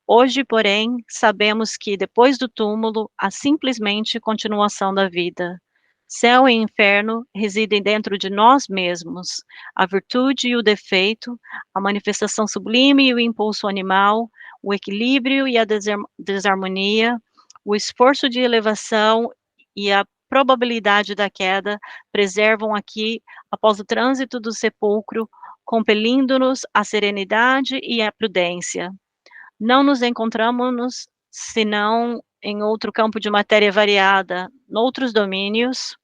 Hoje, porém, sabemos que, depois do túmulo, há simplesmente continuação da vida. Céu e inferno residem dentro de nós mesmos. A virtude e o defeito, a manifestação sublime e o impulso animal, o equilíbrio e a desarmonia, o esforço de elevação e a probabilidade da queda preservam aqui, após o trânsito do sepulcro, compelindo-nos à serenidade e à prudência. Não nos encontramos senão em outro campo de matéria variada, noutros domínios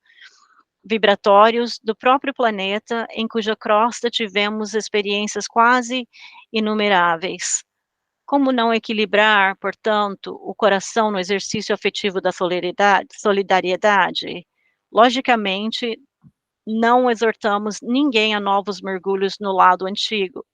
vibratórios do próprio planeta, em cuja crosta tivemos experiências quase inumeráveis. Como não equilibrar, portanto, o coração no exercício afetivo da solidariedade? Logicamente, não exortamos ninguém a novos mergulhos no lodo antigo.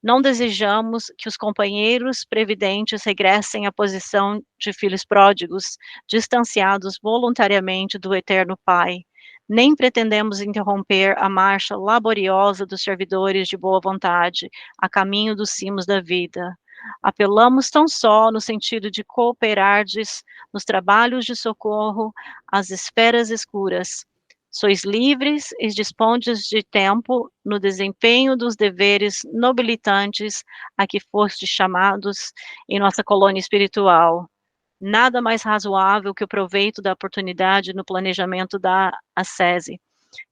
Não desejamos que os companheiros previdentes regressem à posição de filhos pródigos, distanciados voluntariamente do eterno Pai. Nem pretendemos interromper a marcha laboriosa dos servidores de boa vontade, a caminho dos cimos da vida. Apelamos tão só no sentido de cooperardes nos trabalhos de socorro às esferas escuras. Sois livres e dispondes de tempo no desempenho dos deveres nobilitantes a que fostes chamados em nossa colônia espiritual. Nada mais razoável que o proveito da oportunidade no planejamento da ascese.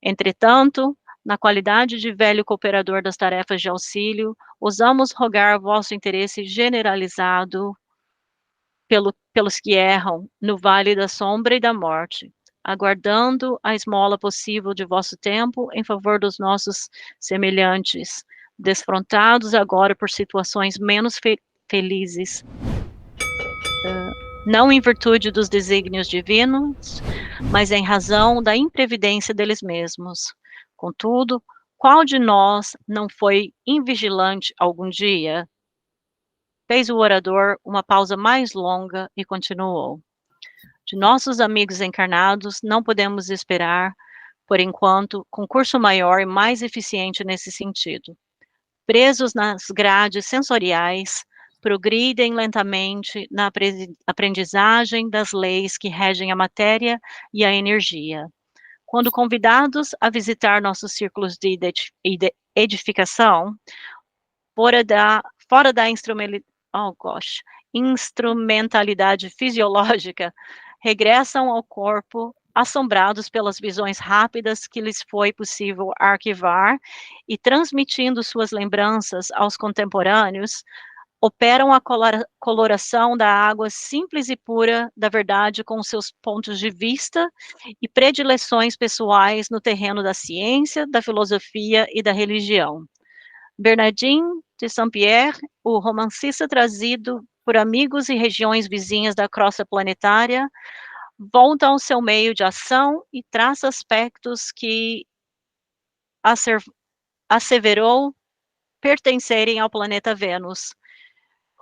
Entretanto, na qualidade de velho cooperador das tarefas de auxílio, ousamos rogar vosso interesse generalizado pelos que erram no vale da sombra e da morte, aguardando a esmola possível de vosso tempo em favor dos nossos semelhantes, desfrontados agora por situações menos felizes, não em virtude dos desígnios divinos, mas em razão da imprevidência deles mesmos. Contudo, qual de nós não foi invigilante algum dia? Fez o orador uma pausa mais longa e continuou. De nossos amigos encarnados, não podemos esperar, por enquanto, concurso maior e mais eficiente nesse sentido. Presos nas grades sensoriais, progridem lentamente na aprendizagem das leis que regem a matéria e a energia. Quando convidados a visitar nossos círculos de edificação, fora da instrumentalidade fisiológica, regressam ao corpo assombrados pelas visões rápidas que lhes foi possível arquivar e transmitindo suas lembranças aos contemporâneos, operam a coloração da água simples e pura da verdade com seus pontos de vista e predileções pessoais no terreno da ciência, da filosofia e da religião. Bernardin de Saint-Pierre, o romancista trazido por amigos e regiões vizinhas da crosta planetária, volta ao seu meio de ação e traça aspectos que asseverou pertencerem ao planeta Vênus.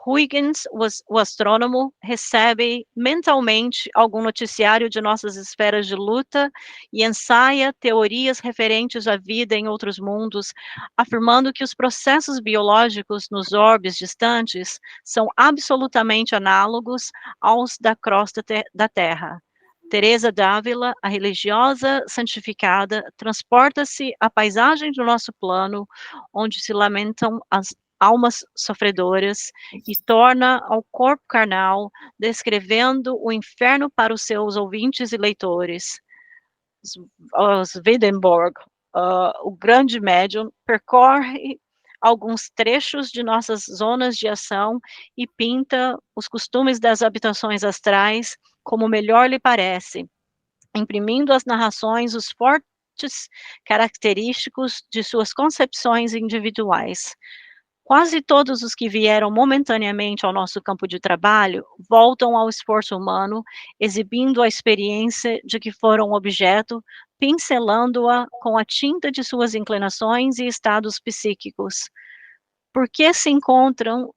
Huygens, o astrônomo, recebe mentalmente algum noticiário de nossas esferas de luta e ensaia teorias referentes à vida em outros mundos, afirmando que os processos biológicos nos orbes distantes são absolutamente análogos aos da crosta da Terra. Teresa d'Ávila, a religiosa santificada, transporta-se à paisagem do nosso plano, onde se lamentam as almas sofredoras, e torna ao corpo carnal, descrevendo o inferno para os seus ouvintes e leitores. Swedenborg, o grande médium, percorre alguns trechos de nossas zonas de ação e pinta os costumes das habitações astrais como melhor lhe parece, imprimindo às narrações os fortes característicos de suas concepções individuais. Quase todos os que vieram momentaneamente ao nosso campo de trabalho voltam ao esforço humano, exibindo a experiência de que foram objeto, pincelando-a com a tinta de suas inclinações e estados psíquicos. Porque se encontram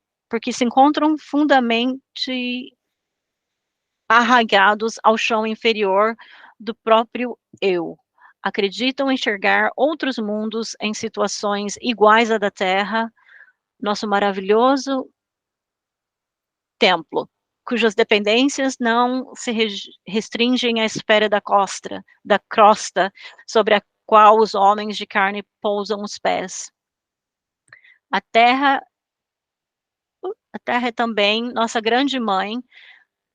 fundamentalmente arraigados ao chão inferior do próprio eu. Acreditam enxergar outros mundos em situações iguais à da Terra, nosso maravilhoso templo, cujas dependências não se restringem à esfera da crosta sobre a qual os homens de carne pousam os pés. A Terra é também nossa grande mãe,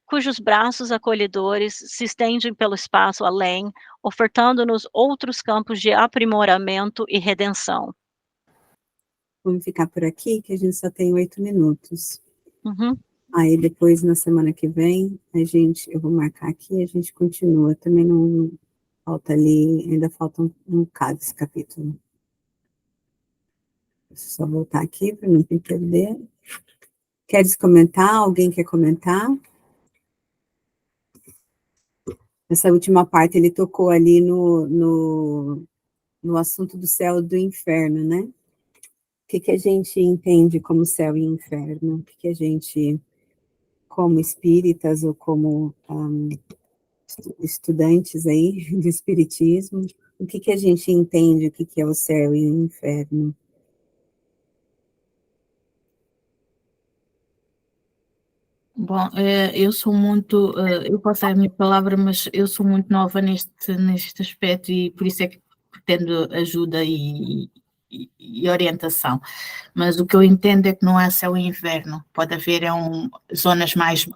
cujos braços acolhedores se estendem pelo espaço além, ofertando-nos outros campos de aprimoramento e redenção. Vamos ficar por aqui, que a gente só tem 8 minutos. Uhum. Aí depois, na semana que vem, eu vou marcar aqui e a gente continua. Também não falta ali, ainda falta um bocado esse capítulo. Deixa eu só voltar aqui para não me perder. Queres comentar? Alguém quer comentar? Essa última parte ele tocou ali no assunto do céu e do inferno, né? O que a gente entende como céu e inferno? O que a gente, como espíritas ou como estudantes aí de espiritismo, o que a gente entende, o que é o céu e o inferno? Bom, eu sou muito, eu posso dar a minha palavra, mas eu sou muito nova neste aspecto e por isso é que pretendo ajuda e orientação. Mas o que eu entendo é que não há céu e inferno, pode haver zonas mais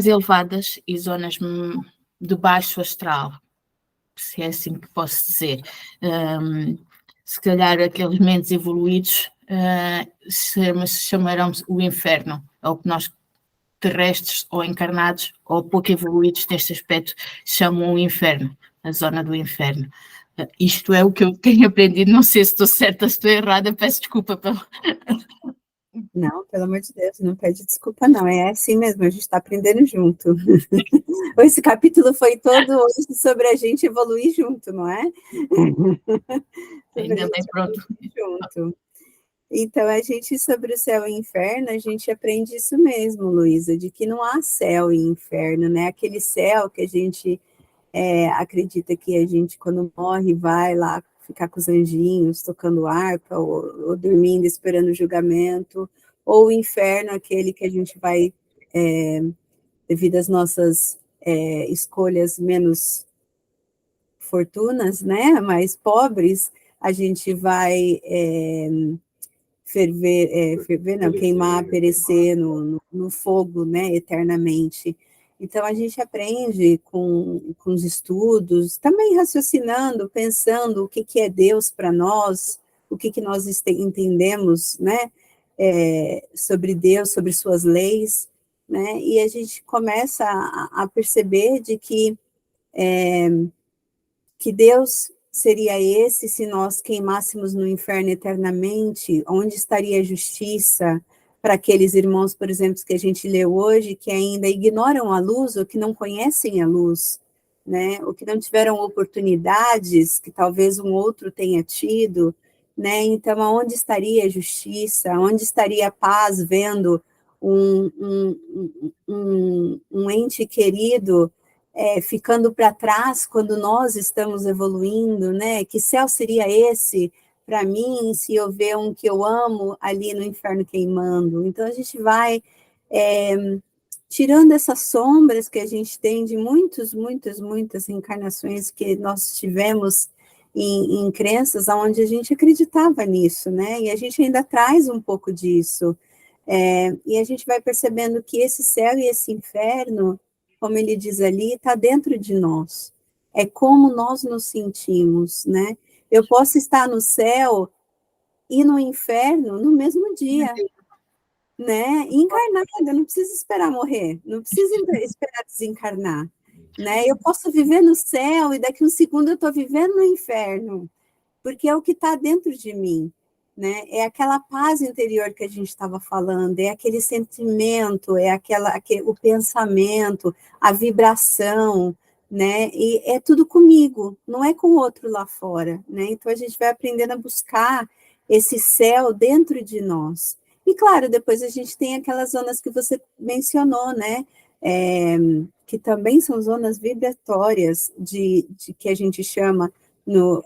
elevadas e zonas de baixo astral, se é assim que posso dizer. Se calhar aqueles menos evoluídos chamarão o inferno, é o que nós terrestres ou encarnados ou pouco evoluídos neste aspecto chamam o inferno, a zona do inferno. Isto é o que eu tenho aprendido, não sei se estou certa, se estou errada, peço desculpa pelo... Não, pelo amor de Deus, não pede desculpa não, é assim mesmo, a gente está aprendendo junto. Esse capítulo foi todo hoje sobre a gente evoluir junto, não é? Ainda bem, pronto. Junto. Então, a gente, sobre o céu e inferno, a gente aprende isso mesmo, Luísa, de que não há céu e inferno, né? Aquele céu que a gente acredita que a gente, quando morre, vai lá ficar com os anjinhos, tocando harpa, ou dormindo, esperando o julgamento, ou o inferno, aquele que a gente vai, devido às nossas escolhas menos fortunas, né, mais pobres, a gente vai queimar, perecer no fogo, né, eternamente. Então, a gente aprende com os estudos, também raciocinando, pensando o que é Deus para nós, o que nós entendemos, né, sobre Deus, sobre suas leis, né, e a gente começa a perceber de que Deus seria esse se nós queimássemos no inferno eternamente, onde estaria a justiça para aqueles irmãos, por exemplo, que a gente leu hoje, que ainda ignoram a luz ou que não conhecem a luz, né, ou que não tiveram oportunidades que talvez um outro tenha tido, né, então aonde estaria a justiça, onde estaria a paz vendo um ente querido ficando para trás quando nós estamos evoluindo, né? Que céu seria esse para mim se eu ver um que eu amo ali no inferno queimando? Então a gente vai tirando essas sombras que a gente tem de muitas encarnações que nós tivemos em crenças onde a gente acreditava nisso, né? E a gente ainda traz um pouco disso. E a gente vai percebendo que esse céu e esse inferno, como ele diz ali, está dentro de nós. É como nós nos sentimos, né? Eu posso estar no céu e no inferno no mesmo dia, né? Encarnada, não precisa esperar morrer, não precisa esperar desencarnar, né? Eu posso viver no céu e daqui um segundo eu estou vivendo no inferno, porque é o que está dentro de mim, né? É aquela paz interior que a gente estava falando, é aquele sentimento, o pensamento, a vibração, né? E é tudo comigo, não é com o outro lá fora, né? Então a gente vai aprendendo a buscar esse céu dentro de nós. E claro, depois a gente tem aquelas zonas que você mencionou, né? Que também são zonas vibratórias de que a gente chama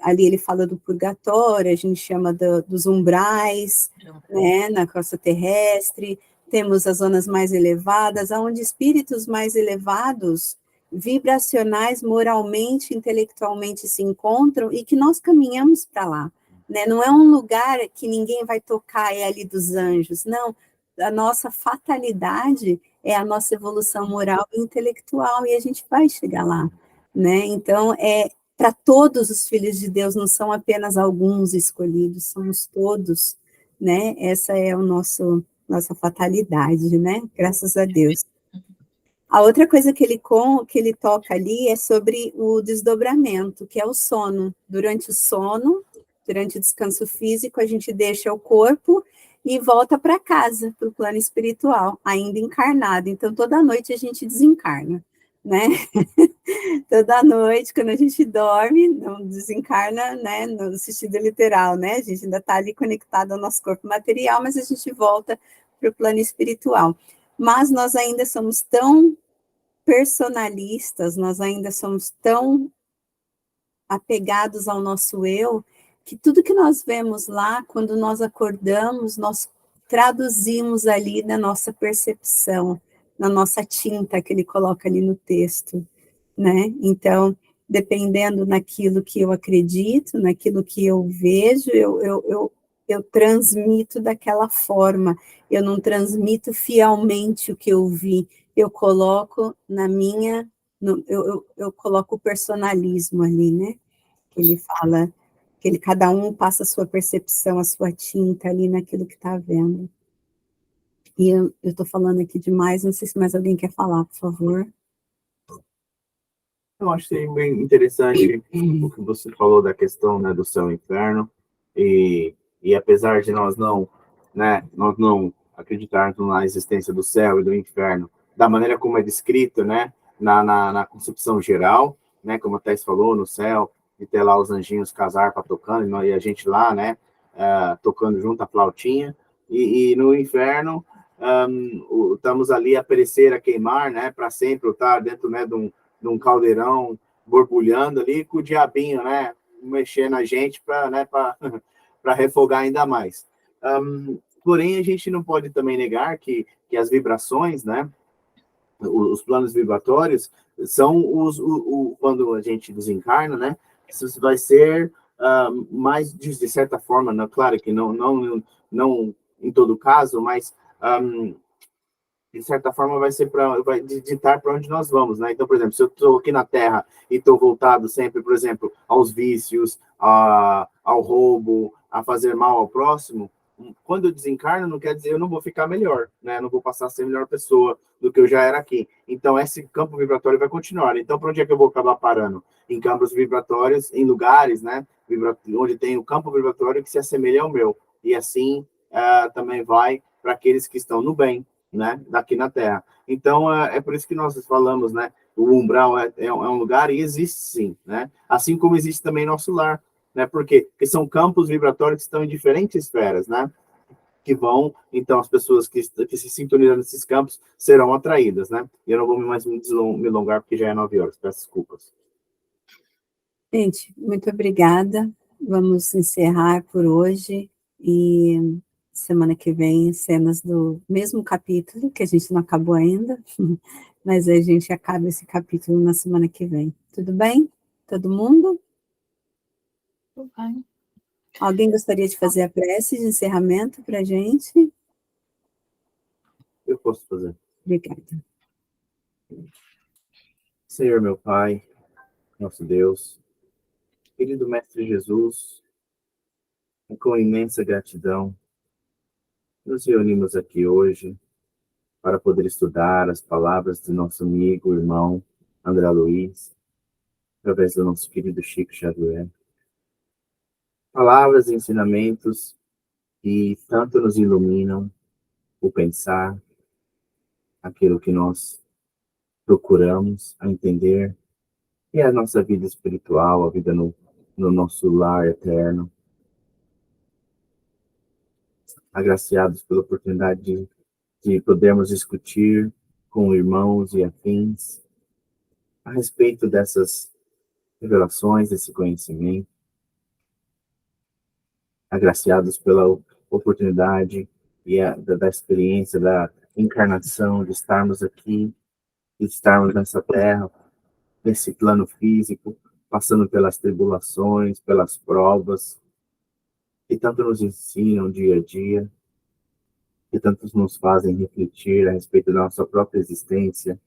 ali ele fala do purgatório, a gente chama dos umbrais, né, na crosta terrestre, temos as zonas mais elevadas, onde espíritos mais elevados, vibracionais, moralmente, intelectualmente se encontram e que nós caminhamos para lá, né, não é um lugar que ninguém vai tocar, é ali dos anjos, não, a nossa fatalidade é a nossa evolução moral e intelectual, e a gente vai chegar lá, né, então para todos os filhos de Deus, não são apenas alguns escolhidos, somos todos, né? Essa é nossa fatalidade, né? Graças a Deus. A outra coisa que ele toca ali é sobre o desdobramento, que é o sono. Durante o sono, durante o descanso físico, a gente deixa o corpo e volta para casa, para o plano espiritual, ainda encarnado. Então, toda noite a gente desencarna, né? Toda noite, quando a gente dorme, não desencarna, né, no sentido literal, né, a gente ainda está ali conectado ao nosso corpo material, mas a gente volta para o plano espiritual. Mas nós ainda somos tão personalistas, nós ainda somos tão apegados ao nosso eu, que tudo que nós vemos lá, quando nós acordamos, nós traduzimos ali na nossa percepção, na nossa tinta que ele coloca ali no texto, né? Então, dependendo naquilo que eu acredito, naquilo que eu vejo, eu transmito daquela forma, eu não transmito fielmente o que eu vi, eu coloco na minha, eu coloco o personalismo ali, né? Que ele fala, cada um passa a sua percepção, a sua tinta ali naquilo que está vendo. E eu estou falando aqui demais, não sei se mais alguém quer falar, por favor. Eu acho bem interessante o que você falou da questão, né, do céu e inferno, e apesar de nós não acreditarmos na existência do céu e do inferno, da maneira como é descrito, né, na concepção geral, né, como a Thais falou, no céu, e ter lá os anjinhos casar para tocando, e a gente lá, né, tocando junto a flautinha, e no inferno, estamos ali a perecer, a queimar, né, para sempre, estar dentro, né, de um caldeirão borbulhando ali, com o diabinho, né, mexendo a gente para, né, para refogar ainda mais. Porém, a gente não pode também negar que as vibrações, né, os planos vibratórios, são quando a gente desencarna, né, isso vai ser mas de certa forma, né, claro que não em todo caso, mas de certa forma vai ditar para onde nós vamos, né? Então, por exemplo, se eu estou aqui na Terra e estou voltado sempre, por exemplo, aos vícios, ao roubo, a fazer mal ao próximo, quando eu desencarno, não quer dizer eu não vou ficar melhor, né? Eu não vou passar a ser a melhor pessoa do que eu já era aqui. Então, esse campo vibratório vai continuar. Então, para onde é que eu vou acabar parando? Em campos vibratórios, em lugares, né? Onde tem o campo vibratório que se assemelha ao meu. E assim também vai para aqueles que estão no bem, né, daqui na Terra. Então, é por isso que nós falamos, né, o umbral é um lugar e existe sim, né, assim como existe também nosso lar, né, porque são campos vibratórios que estão em diferentes esferas, né, que vão, então, as pessoas que se sintonizam nesses campos serão atraídas, né, e eu não vou mais me alongar porque já é 9 horas, peço desculpas. Gente, muito obrigada, vamos encerrar por hoje, e semana que vem, cenas do mesmo capítulo, que a gente não acabou ainda, mas a gente acaba esse capítulo na semana que vem. Tudo bem? Todo mundo? Tudo bem. Alguém gostaria de fazer a prece de encerramento para a gente? Eu posso fazer. Obrigada. Senhor, meu Pai, nosso Deus, querido Mestre Jesus, com imensa gratidão, nos reunimos aqui hoje para poder estudar as palavras do nosso amigo, irmão, André Luiz, através do nosso querido Chico Xavier. Palavras e ensinamentos que tanto nos iluminam o pensar, aquilo que nós procuramos a entender, e a nossa vida espiritual, a vida no nosso lar eterno. Agraciados pela oportunidade de podermos discutir com irmãos e afins a respeito dessas revelações, desse conhecimento. Agraciados pela oportunidade e da experiência da encarnação, de estarmos aqui, de estarmos nessa terra, nesse plano físico, passando pelas tribulações, pelas provas, que tanto nos ensinam dia a dia, que tanto nos fazem refletir a respeito da nossa própria existência,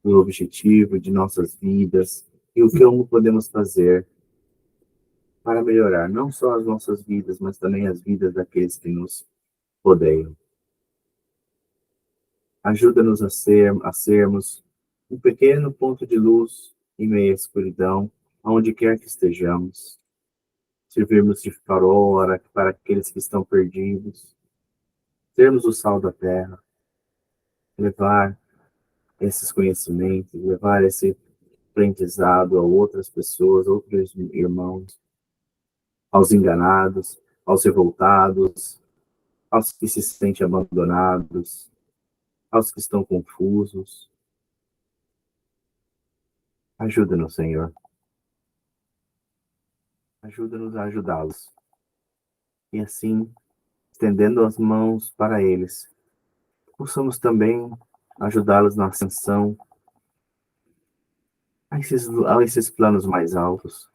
do objetivo de nossas vidas e o que podemos fazer para melhorar não só as nossas vidas, mas também as vidas daqueles que nos rodeiam. Ajuda-nos a sermos um pequeno ponto de luz em meio à escuridão, aonde quer que estejamos. Servirmos de farol para aqueles que estão perdidos. Sermos o sal da terra. Levar esses conhecimentos, levar esse aprendizado a outras pessoas, outros irmãos, aos enganados, aos revoltados, aos que se sentem abandonados, aos que estão confusos. Ajuda-nos, Senhor. Ajuda-nos a ajudá-los. E assim, estendendo as mãos para eles, possamos também ajudá-los na ascensão a esses planos mais altos,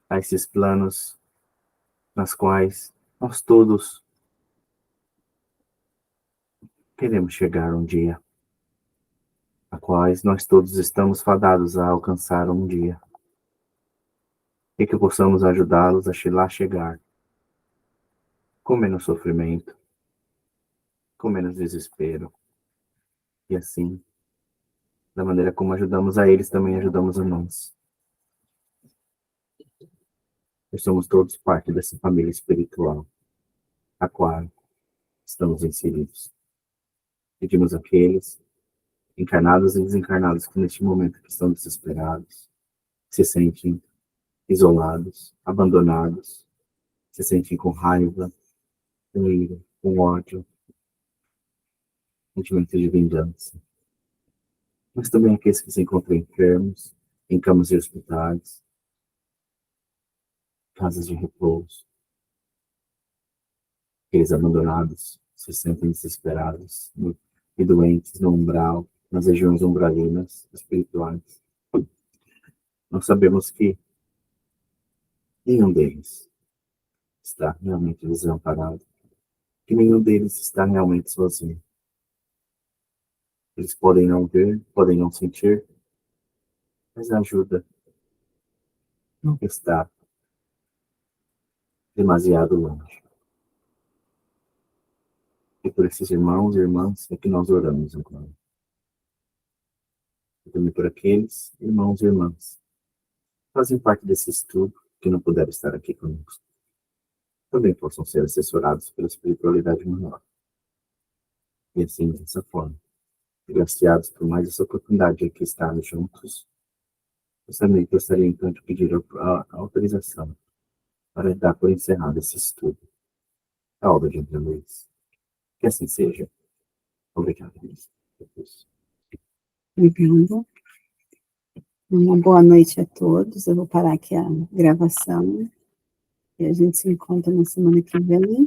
a esses planos nas quais nós todos queremos chegar um dia, a quais nós todos estamos fadados a alcançar um dia. E que possamos ajudá-los a lá chegar, com menos sofrimento, com menos desespero. E assim, da maneira como ajudamos a eles, também ajudamos a nós. Nós somos todos parte dessa família espiritual, a qual estamos inseridos. Pedimos àqueles encarnados e desencarnados que neste momento que estão desesperados, se sentem isolados, abandonados, se sentem com raiva, com ira, com ódio, sentimento de vingança. Mas também aqueles que se encontram enfermos, em camas de hospitais, casas de repouso, aqueles abandonados, se sentem desesperados e doentes no umbral, nas regiões umbralinas espirituais. Nós sabemos que nenhum deles está realmente desamparado, que nenhum deles está realmente sozinho. Eles podem não ver, podem não sentir, mas a ajuda nunca está demasiado longe. E por esses irmãos e irmãs é que nós oramos agora. E também por aqueles irmãos e irmãs que fazem parte desse estudo, que não puderam estar aqui conosco. Também possam ser assessorados pela espiritualidade maior. E assim, dessa forma, graciados por mais essa oportunidade de aqui estarmos juntos, gostaria então de pedir a autorização para dar por encerrado esse estudo, a obra de André Luiz. Que assim seja. Obrigado, Luiz. Obrigada. Uma boa noite a todos. Eu vou parar aqui a gravação e a gente se encontra na semana que vem.